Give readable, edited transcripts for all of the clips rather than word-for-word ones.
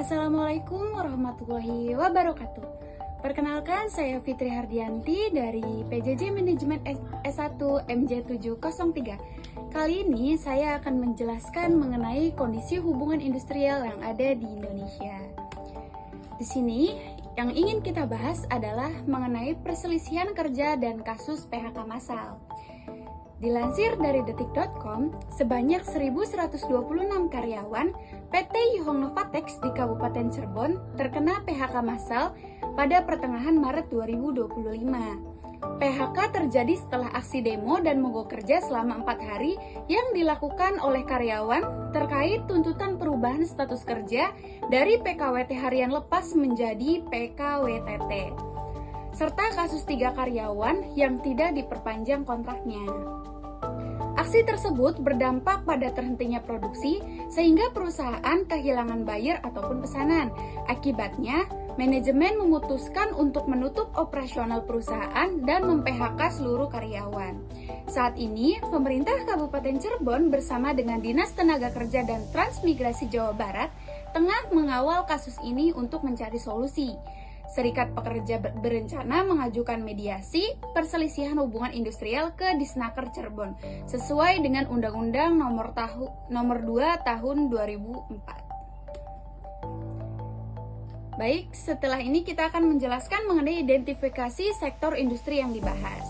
Assalamualaikum warahmatullahi wabarakatuh. Perkenalkan, saya Fitri Hardianti dari PJJ Manajemen S1 MJ703. Kali ini saya akan menjelaskan mengenai kondisi hubungan industrial yang ada di Indonesia. Di sini, yang ingin kita bahas adalah mengenai perselisihan kerja dan kasus PHK massal. Dilansir dari detik.com, sebanyak 1.126 karyawan PT Yuhong Novatex di Kabupaten Cirebon terkena PHK massal pada pertengahan Maret 2025. PHK terjadi setelah aksi demo dan mogok kerja selama 4 hari yang dilakukan oleh karyawan terkait tuntutan perubahan status kerja dari PKWT harian lepas menjadi PKWTT, serta kasus 3 karyawan yang tidak diperpanjang kontraknya. Aksi tersebut berdampak pada terhentinya produksi sehingga perusahaan kehilangan buyer ataupun pesanan. Akibatnya, manajemen memutuskan untuk menutup operasional perusahaan dan mem-PHK seluruh karyawan. Saat ini, pemerintah Kabupaten Cirebon bersama dengan Dinas Tenaga Kerja dan Transmigrasi Jawa Barat tengah mengawal kasus ini untuk mencari solusi. Serikat Pekerja berencana mengajukan mediasi perselisihan hubungan industrial ke Disnaker Cirebon sesuai dengan Undang-Undang Nomor 2 Tahun 2004. Baik, setelah ini kita akan menjelaskan mengenai identifikasi sektor industri yang dibahas.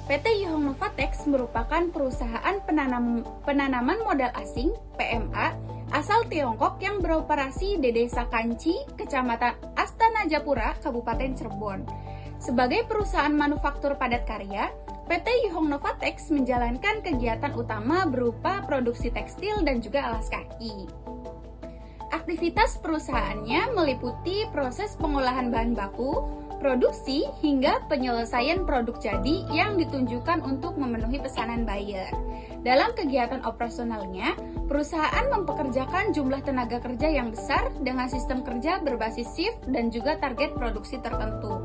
PT Yuhong Novatex merupakan perusahaan penanaman modal asing (PMA) asal Tiongkok yang beroperasi di Desa Kanci, Kecamatan Astana Japura, Kabupaten Cirebon. Sebagai perusahaan manufaktur padat karya, PT Yuhong Novatex menjalankan kegiatan utama berupa produksi tekstil dan juga alas kaki. Aktivitas perusahaannya meliputi proses pengolahan bahan baku, produksi, hingga penyelesaian produk jadi yang ditunjukkan untuk memenuhi pesanan buyer. Dalam kegiatan operasionalnya, perusahaan mempekerjakan jumlah tenaga kerja yang besar dengan sistem kerja berbasis shift dan juga target produksi tertentu.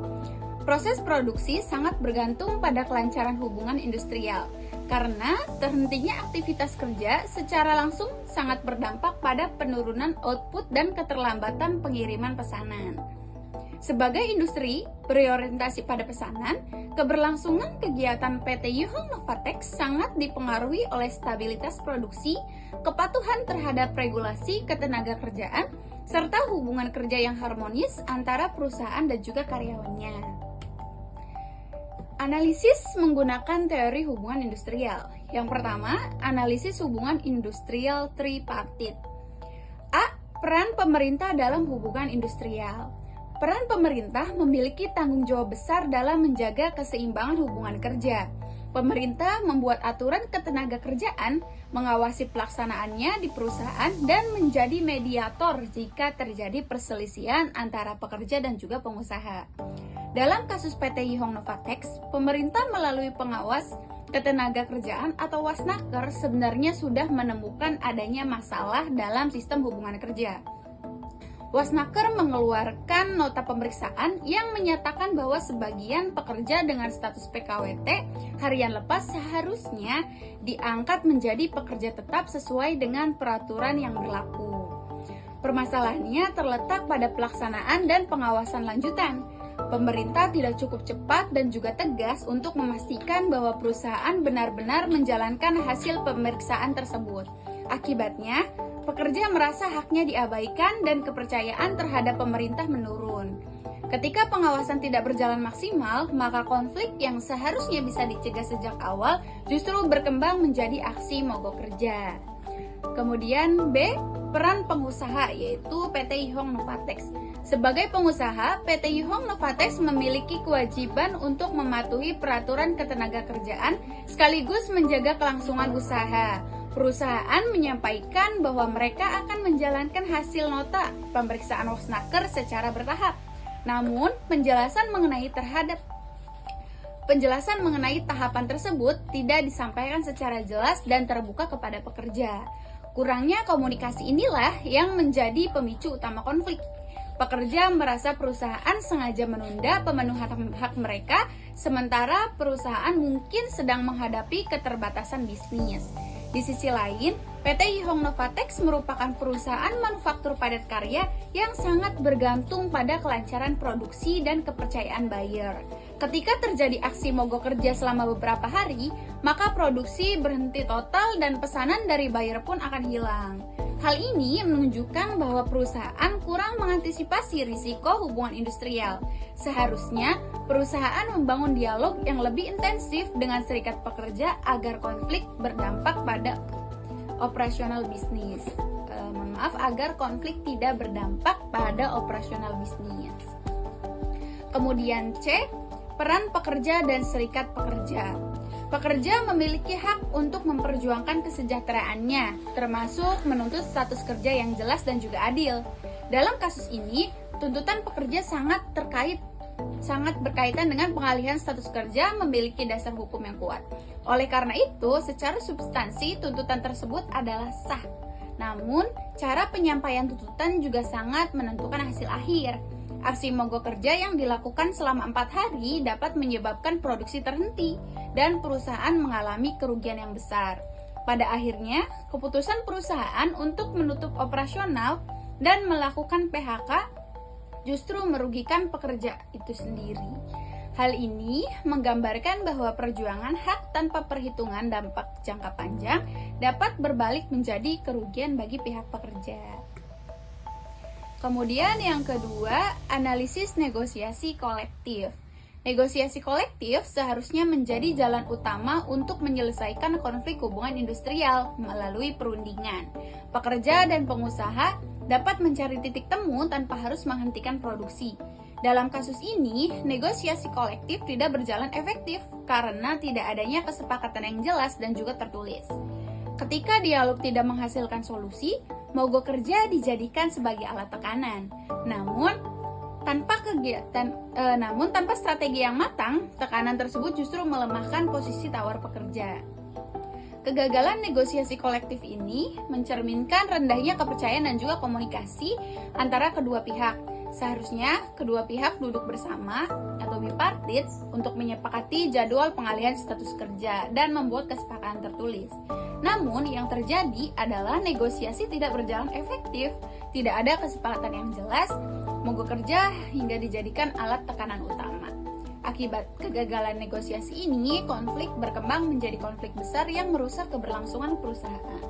Proses produksi sangat bergantung pada kelancaran hubungan industrial, karena terhentinya aktivitas kerja secara langsung sangat berdampak pada penurunan output dan keterlambatan pengiriman pesanan. Sebagai industri berorientasi pada pesanan, keberlangsungan kegiatan PT Yuhong Novatex sangat dipengaruhi oleh stabilitas produksi, kepatuhan terhadap regulasi ketenagakerjaan, serta hubungan kerja yang harmonis antara perusahaan dan juga karyawannya. Analisis menggunakan teori hubungan industrial. Yang pertama, analisis hubungan industrial tripartit. A. Peran pemerintah dalam hubungan industrial. Peran pemerintah memiliki tanggung jawab besar dalam menjaga keseimbangan hubungan kerja. Pemerintah membuat aturan ketenagakerjaan, mengawasi pelaksanaannya di perusahaan, dan menjadi mediator jika terjadi perselisihan antara pekerja dan juga pengusaha. Dalam kasus PT Yuhong Novatex, pemerintah melalui pengawas ketenagakerjaan atau Wasnaker sebenarnya sudah menemukan adanya masalah dalam sistem hubungan kerja. Wasnaker mengeluarkan nota pemeriksaan yang menyatakan bahwa sebagian pekerja dengan status PKWT harian lepas seharusnya diangkat menjadi pekerja tetap sesuai dengan peraturan yang berlaku. Permasalahannya terletak pada pelaksanaan dan pengawasan lanjutan. Pemerintah tidak cukup cepat dan juga tegas untuk memastikan bahwa perusahaan benar-benar menjalankan hasil pemeriksaan tersebut. Akibatnya, pekerja merasa haknya diabaikan dan kepercayaan terhadap pemerintah menurun. Ketika pengawasan tidak berjalan maksimal, maka konflik yang seharusnya bisa dicegah sejak awal justru berkembang menjadi aksi mogok kerja. Kemudian B. Peran pengusaha, yaitu PT Yuhong Novatex. Sebagai pengusaha, PT Yuhong Novatex memiliki kewajiban untuk mematuhi peraturan ketenagakerjaan sekaligus menjaga kelangsungan usaha. Perusahaan menyampaikan bahwa mereka akan menjalankan hasil nota pemeriksaan Wasnaker secara bertahap. Namun, penjelasan mengenai tahapan tersebut tidak disampaikan secara jelas dan terbuka kepada pekerja. Kurangnya komunikasi inilah yang menjadi pemicu utama konflik. Pekerja merasa perusahaan sengaja menunda pemenuhan hak mereka, sementara perusahaan mungkin sedang menghadapi keterbatasan bisnis. Di sisi lain, PT Yihong Novatex merupakan perusahaan manufaktur padat karya yang sangat bergantung pada kelancaran produksi dan kepercayaan buyer. Ketika terjadi aksi mogok kerja selama beberapa hari, maka produksi berhenti total dan pesanan dari buyer pun akan hilang. Hal ini menunjukkan bahwa perusahaan kurang mengantisipasi risiko hubungan industrial. Seharusnya, perusahaan membangun dialog yang lebih intensif dengan serikat pekerja agar konflik berdampak pada operasional bisnis. Agar konflik tidak berdampak pada operasional bisnis. Kemudian C, peran pekerja dan serikat pekerja. Pekerja memiliki hak untuk memperjuangkan kesejahteraannya, termasuk menuntut status kerja yang jelas dan juga adil. Dalam kasus ini, tuntutan pekerja sangat berkaitan dengan pengalihan status kerja memiliki dasar hukum yang kuat. Oleh karena itu, secara substansi tuntutan tersebut adalah sah. Namun, cara penyampaian tuntutan juga sangat menentukan hasil akhir. Aksi mogok kerja yang dilakukan selama 4 hari dapat menyebabkan produksi terhenti dan perusahaan mengalami kerugian yang besar. Pada akhirnya, keputusan perusahaan untuk menutup operasional dan melakukan PHK justru merugikan pekerja itu sendiri. Hal ini menggambarkan bahwa perjuangan hak tanpa perhitungan dampak jangka panjang dapat berbalik menjadi kerugian bagi pihak pekerja. Kemudian yang kedua, analisis negosiasi kolektif. Negosiasi kolektif seharusnya menjadi jalan utama untuk menyelesaikan konflik hubungan industrial melalui perundingan. Pekerja dan pengusaha dapat mencari titik temu tanpa harus menghentikan produksi. Dalam kasus ini, negosiasi kolektif tidak berjalan efektif karena tidak adanya kesepakatan yang jelas dan juga tertulis. Ketika dialog tidak menghasilkan solusi, mogok kerja dijadikan sebagai alat tekanan. Namun tanpa strategi yang matang, tekanan tersebut justru melemahkan posisi tawar pekerja. Kegagalan negosiasi kolektif ini mencerminkan rendahnya kepercayaan dan juga komunikasi antara kedua pihak. Seharusnya kedua pihak duduk bersama atau bipartit untuk menyepakati jadwal pengalihan status kerja dan membuat kesepakatan tertulis. Namun yang terjadi adalah negosiasi tidak berjalan efektif, tidak ada kesepakatan yang jelas, mogok kerja hingga dijadikan alat tekanan utama. Akibat kegagalan negosiasi ini, konflik berkembang menjadi konflik besar yang merusak keberlangsungan perusahaan.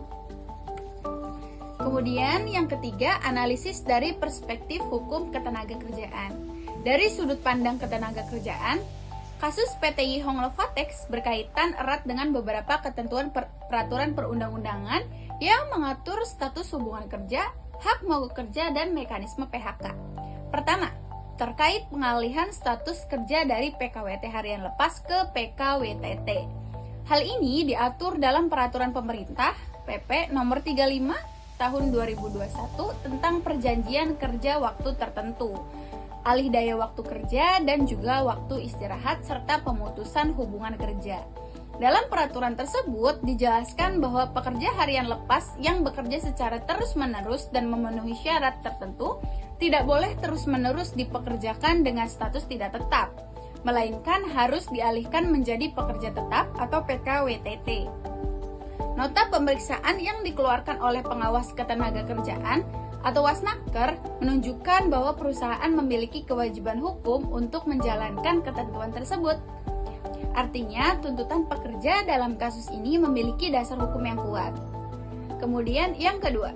Kemudian yang ketiga, analisis dari perspektif hukum ketenagakerjaan. Dari sudut pandang ketenagakerjaan, kasus PT Yihong Novatex berkaitan erat dengan beberapa ketentuan peraturan perundang-undangan yang mengatur status hubungan kerja, hak mogok kerja, dan mekanisme PHK. Pertama, terkait pengalihan status kerja dari PKWT harian lepas ke PKWTT. Hal ini diatur dalam peraturan pemerintah PP nomor 35 tahun 2021 tentang perjanjian kerja waktu tertentu, alih daya waktu kerja, dan juga waktu istirahat serta pemutusan hubungan kerja. Dalam peraturan tersebut dijelaskan bahwa pekerja harian lepas yang bekerja secara terus-menerus dan memenuhi syarat tertentu tidak boleh terus-menerus dipekerjakan dengan status tidak tetap, melainkan harus dialihkan menjadi pekerja tetap atau PKWTT. Nota pemeriksaan yang dikeluarkan oleh pengawas ketenagakerjaan atau Wasnaker menunjukkan bahwa perusahaan memiliki kewajiban hukum untuk menjalankan ketentuan tersebut. Artinya, tuntutan pekerja dalam kasus ini memiliki dasar hukum yang kuat. Kemudian yang kedua,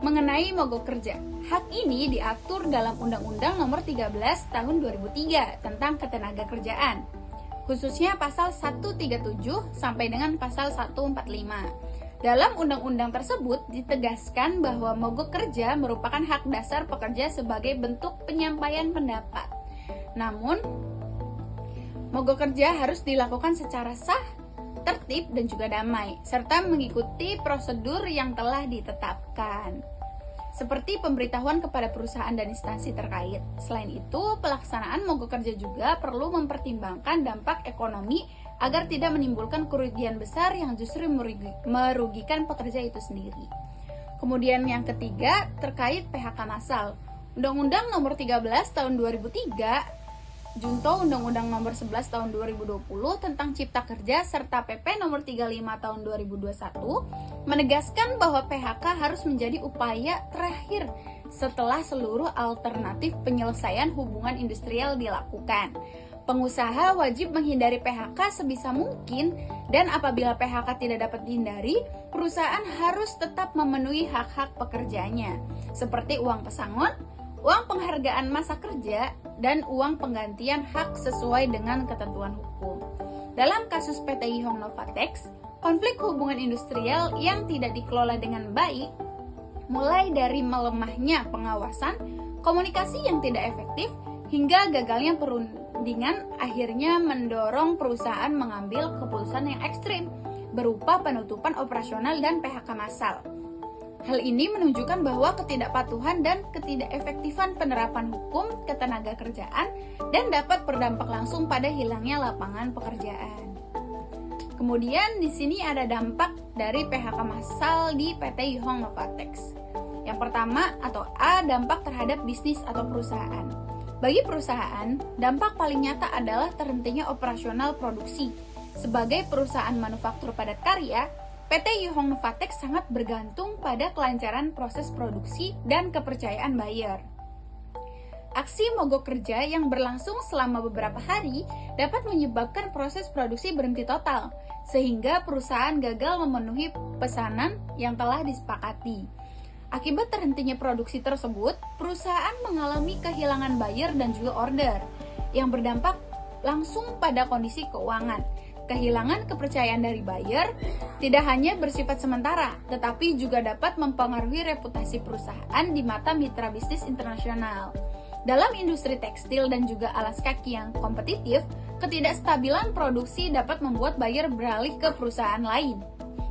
mengenai mogok kerja. Hak ini diatur dalam Undang-Undang Nomor 13 Tahun 2003 tentang Ketenagakerjaan, khususnya pasal 137 sampai dengan pasal 145. Dalam undang-undang tersebut ditegaskan bahwa mogok kerja merupakan hak dasar pekerja sebagai bentuk penyampaian pendapat. Namun, mogok kerja harus dilakukan secara sah, tertib, dan juga damai, serta mengikuti prosedur yang telah ditetapkan, seperti pemberitahuan kepada perusahaan dan instansi terkait. Selain itu, pelaksanaan mogok kerja juga perlu mempertimbangkan dampak ekonomi agar tidak menimbulkan kerugian besar yang justru merugikan pekerja itu sendiri. Kemudian yang ketiga, terkait PHK massal. Undang-Undang Nomor 13 Tahun 2003 Junto Undang-Undang Nomor 11 Tahun 2020 tentang Cipta Kerja serta PP Nomor 35 Tahun 2021 menegaskan bahwa PHK harus menjadi upaya terakhir setelah seluruh alternatif penyelesaian hubungan industrial dilakukan. Pengusaha wajib menghindari PHK sebisa mungkin, dan apabila PHK tidak dapat dihindari, perusahaan harus tetap memenuhi hak-hak pekerjanya, seperti uang pesangon, uang penghargaan masa kerja, dan uang penggantian hak sesuai dengan ketentuan hukum. Dalam kasus PT Yihong Novatex, konflik hubungan industrial yang tidak dikelola dengan baik, mulai dari melemahnya pengawasan, komunikasi yang tidak efektif, hingga gagalnya perundingan, akhirnya mendorong perusahaan mengambil keputusan yang ekstrim, berupa penutupan operasional dan PHK massal. Hal ini menunjukkan bahwa ketidakpatuhan dan ketidakefektifan penerapan hukum ketenagakerjaan dan dapat berdampak langsung pada hilangnya lapangan pekerjaan. Kemudian di sini ada dampak dari PHK massal di PT Yihong Novatex. Yang pertama atau A, dampak terhadap bisnis atau perusahaan. Bagi perusahaan, dampak paling nyata adalah terhentinya operasional produksi. Sebagai perusahaan manufaktur padat karya, PT Yihong Novatex sangat bergantung pada kelancaran proses produksi dan kepercayaan buyer. Aksi mogok kerja yang berlangsung selama beberapa hari dapat menyebabkan proses produksi berhenti total, sehingga perusahaan gagal memenuhi pesanan yang telah disepakati. Akibat terhentinya produksi tersebut, perusahaan mengalami kehilangan buyer dan juga order, yang berdampak langsung pada kondisi keuangan. Kehilangan kepercayaan dari buyer tidak hanya bersifat sementara, tetapi juga dapat mempengaruhi reputasi perusahaan di mata mitra bisnis internasional. Dalam industri tekstil dan juga alas kaki yang kompetitif, ketidakstabilan produksi dapat membuat buyer beralih ke perusahaan lain.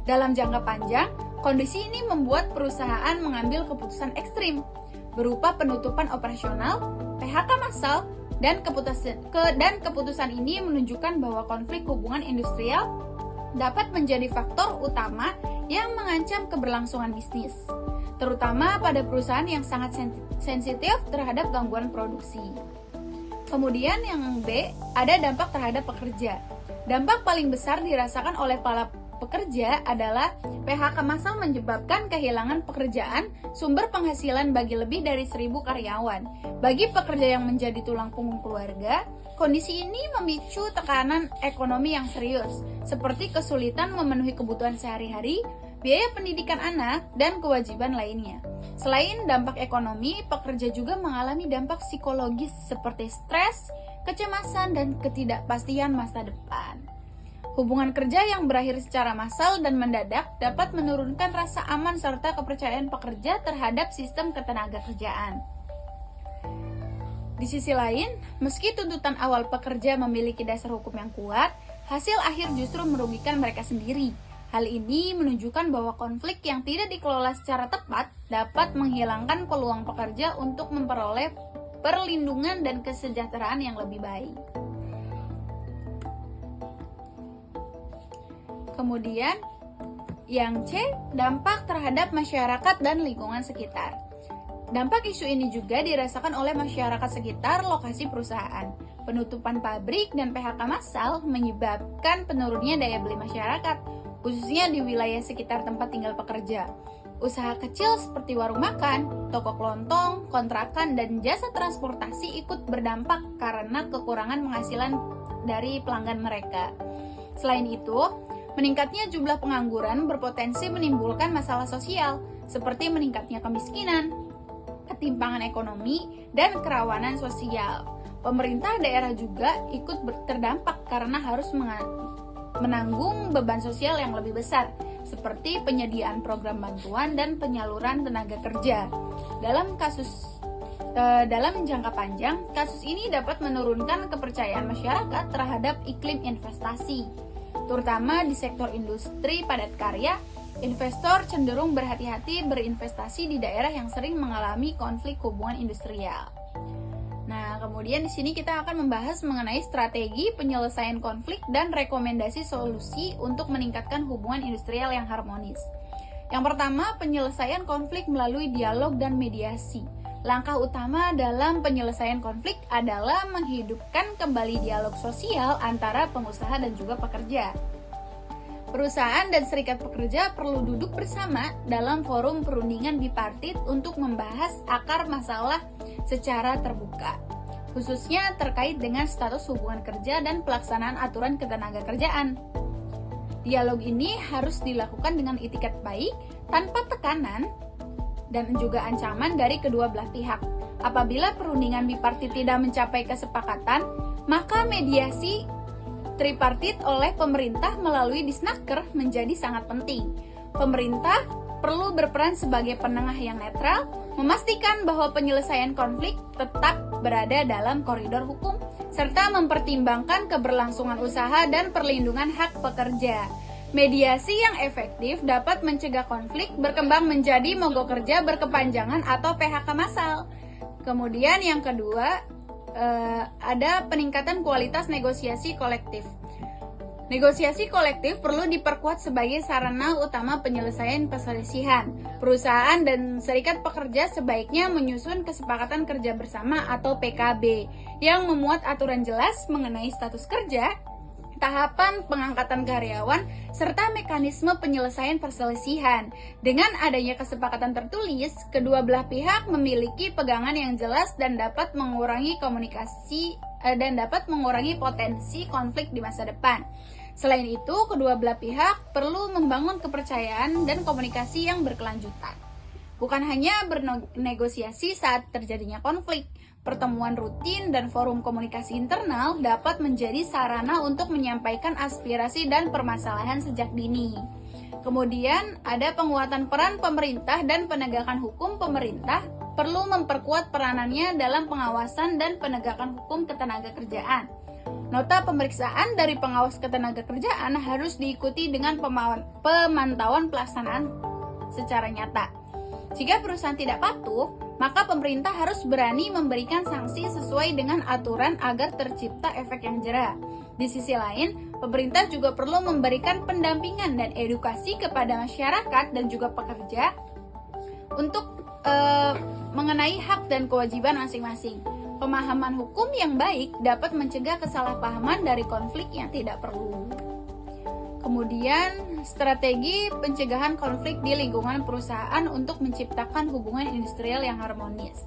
Dalam jangka panjang, kondisi ini membuat perusahaan mengambil keputusan ekstrim, berupa penutupan operasional, PHK massal, dan keputusan ini menunjukkan bahwa konflik hubungan industrial dapat menjadi faktor utama yang mengancam keberlangsungan bisnis, terutama pada perusahaan yang sangat sensitif terhadap gangguan produksi. Kemudian yang B, ada dampak terhadap pekerja. Dampak paling besar dirasakan oleh para pekerja adalah PHK massal menyebabkan kehilangan pekerjaan, sumber penghasilan bagi lebih dari 1.000 karyawan. Bagi pekerja yang menjadi tulang punggung keluarga, kondisi ini memicu tekanan ekonomi yang serius, seperti kesulitan memenuhi kebutuhan sehari-hari, biaya pendidikan anak, dan kewajiban lainnya. Selain dampak ekonomi, pekerja juga mengalami dampak psikologis seperti stres, kecemasan, dan ketidakpastian masa depan. Hubungan kerja yang berakhir secara massal dan mendadak dapat menurunkan rasa aman serta kepercayaan pekerja terhadap sistem ketenagakerjaan. Di sisi lain, meski tuntutan awal pekerja memiliki dasar hukum yang kuat, hasil akhir justru merugikan mereka sendiri. Hal ini menunjukkan bahwa konflik yang tidak dikelola secara tepat dapat menghilangkan peluang pekerja untuk memperoleh perlindungan dan kesejahteraan yang lebih baik. Kemudian, yang C, dampak terhadap masyarakat dan lingkungan sekitar. Dampak isu ini juga dirasakan oleh masyarakat sekitar lokasi perusahaan. Penutupan pabrik dan PHK massal menyebabkan penurunnya daya beli masyarakat, khususnya di wilayah sekitar tempat tinggal pekerja. Usaha kecil seperti warung makan, toko kelontong, kontrakan, dan jasa transportasi ikut berdampak karena kekurangan penghasilan dari pelanggan mereka. Selain itu, meningkatnya jumlah pengangguran berpotensi menimbulkan masalah sosial, seperti meningkatnya kemiskinan, ketimpangan ekonomi, dan kerawanan sosial. Pemerintah daerah juga ikut terdampak karena harus menanggung beban sosial yang lebih besar, seperti penyediaan program bantuan dan penyaluran tenaga kerja. Dalam jangka panjang, kasus ini dapat menurunkan kepercayaan masyarakat terhadap iklim investasi. Terutama di sektor industri padat karya, investor cenderung berhati-hati berinvestasi di daerah yang sering mengalami konflik hubungan industrial. Nah, kemudian di sini kita akan membahas mengenai strategi penyelesaian konflik dan rekomendasi solusi untuk meningkatkan hubungan industrial yang harmonis. Yang pertama, penyelesaian konflik melalui dialog dan mediasi. Langkah utama dalam penyelesaian konflik adalah menghidupkan kembali dialog sosial antara pengusaha dan juga pekerja. Perusahaan dan serikat pekerja perlu duduk bersama dalam forum perundingan bipartit untuk membahas akar masalah secara terbuka, khususnya terkait dengan status hubungan kerja dan pelaksanaan aturan ketenagakerjaan. Dialog ini harus dilakukan dengan itikat baik, tanpa tekanan dan juga ancaman dari kedua belah pihak. Apabila perundingan bipartit tidak mencapai kesepakatan, maka mediasi tripartit oleh pemerintah melalui Disnaker menjadi sangat penting. Pemerintah perlu berperan sebagai penengah yang netral, memastikan bahwa penyelesaian konflik tetap berada dalam koridor hukum, serta mempertimbangkan keberlangsungan usaha dan perlindungan hak pekerja. Mediasi yang efektif dapat mencegah konflik berkembang menjadi mogok kerja berkepanjangan atau PHK massal. Kemudian yang kedua, ada peningkatan kualitas negosiasi kolektif. Negosiasi kolektif perlu diperkuat sebagai sarana utama penyelesaian perselisihan. Perusahaan dan serikat pekerja sebaiknya menyusun kesepakatan kerja bersama atau PKB yang memuat aturan jelas mengenai status kerja, tahapan pengangkatan karyawan, serta mekanisme penyelesaian perselisihan. Dengan adanya kesepakatan tertulis, kedua belah pihak memiliki pegangan yang jelas dan dapat mengurangi potensi konflik di masa depan. Selain itu, kedua belah pihak perlu membangun kepercayaan dan komunikasi yang berkelanjutan. Bukan hanya bernegosiasi saat terjadinya konflik, pertemuan rutin dan forum komunikasi internal dapat menjadi sarana untuk menyampaikan aspirasi dan permasalahan sejak dini. Kemudian ada penguatan peran pemerintah dan penegakan hukum. Pemerintah perlu memperkuat peranannya dalam pengawasan dan penegakan hukum ketenagakerjaan. Nota pemeriksaan dari pengawas ketenagakerjaan harus diikuti dengan pemantauan pelaksanaan secara nyata. Jika perusahaan tidak patuh, maka pemerintah harus berani memberikan sanksi sesuai dengan aturan agar tercipta efek yang jera. Di sisi lain, pemerintah juga perlu memberikan pendampingan dan edukasi kepada masyarakat dan juga pekerja untuk mengenai hak dan kewajiban masing-masing. Pemahaman hukum yang baik dapat mencegah kesalahpahaman dari konflik yang tidak perlu. Kemudian, strategi pencegahan konflik di lingkungan perusahaan untuk menciptakan hubungan industrial yang harmonis.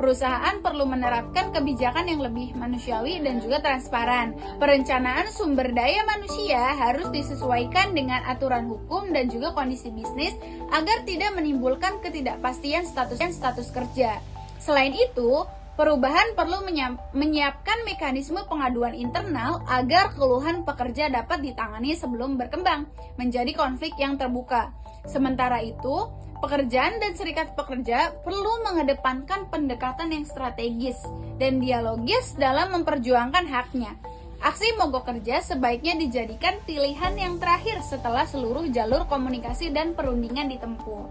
Perusahaan perlu menerapkan kebijakan yang lebih manusiawi dan juga transparan. Perencanaan sumber daya manusia harus disesuaikan dengan aturan hukum dan juga kondisi bisnis agar tidak menimbulkan ketidakpastian status kerja. Selain itu, perubahan perlu menyiapkan mekanisme pengaduan internal agar keluhan pekerja dapat ditangani sebelum berkembang menjadi konflik yang terbuka. Sementara itu, pekerjaan dan serikat pekerja perlu mengedepankan pendekatan yang strategis dan dialogis dalam memperjuangkan haknya. Aksi mogok kerja sebaiknya dijadikan pilihan yang terakhir setelah seluruh jalur komunikasi dan perundingan ditempuh.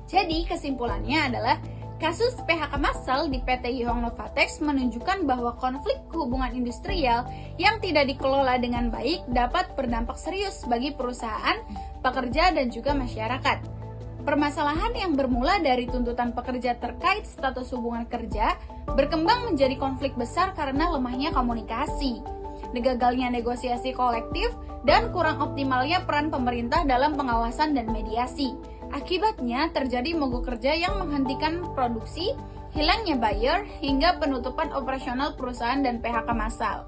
Jadi, kesimpulannya adalah kasus PHK massal di PT Yuhong Novatex menunjukkan bahwa konflik hubungan industrial yang tidak dikelola dengan baik dapat berdampak serius bagi perusahaan, pekerja, dan juga masyarakat. Permasalahan yang bermula dari tuntutan pekerja terkait status hubungan kerja berkembang menjadi konflik besar karena lemahnya komunikasi, gagalnya negosiasi kolektif, dan kurang optimalnya peran pemerintah dalam pengawasan dan mediasi. Akibatnya terjadi mogok kerja yang menghentikan produksi, hilangnya buyer, hingga penutupan operasional perusahaan dan PHK massal.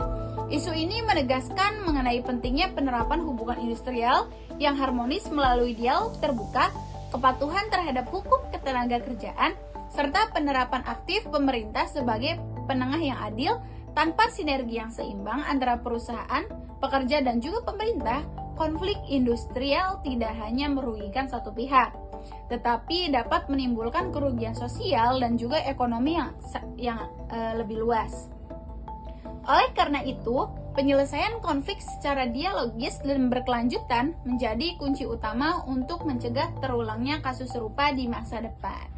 Isu ini menegaskan mengenai pentingnya penerapan hubungan industrial yang harmonis melalui dialog terbuka, kepatuhan terhadap hukum ketenagakerjaan, serta penerapan aktif pemerintah sebagai penengah yang adil. Tanpa sinergi yang seimbang antara perusahaan, pekerja, dan juga pemerintah, konflik industrial tidak hanya merugikan satu pihak, tetapi dapat menimbulkan kerugian sosial dan juga ekonomi yang lebih luas. Oleh karena itu, penyelesaian konflik secara dialogis dan berkelanjutan menjadi kunci utama untuk mencegah terulangnya kasus serupa di masa depan.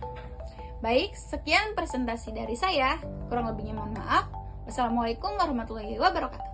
Baik, sekian presentasi dari saya. Kurang lebihnya mohon maaf. Wassalamualaikum warahmatullahi wabarakatuh.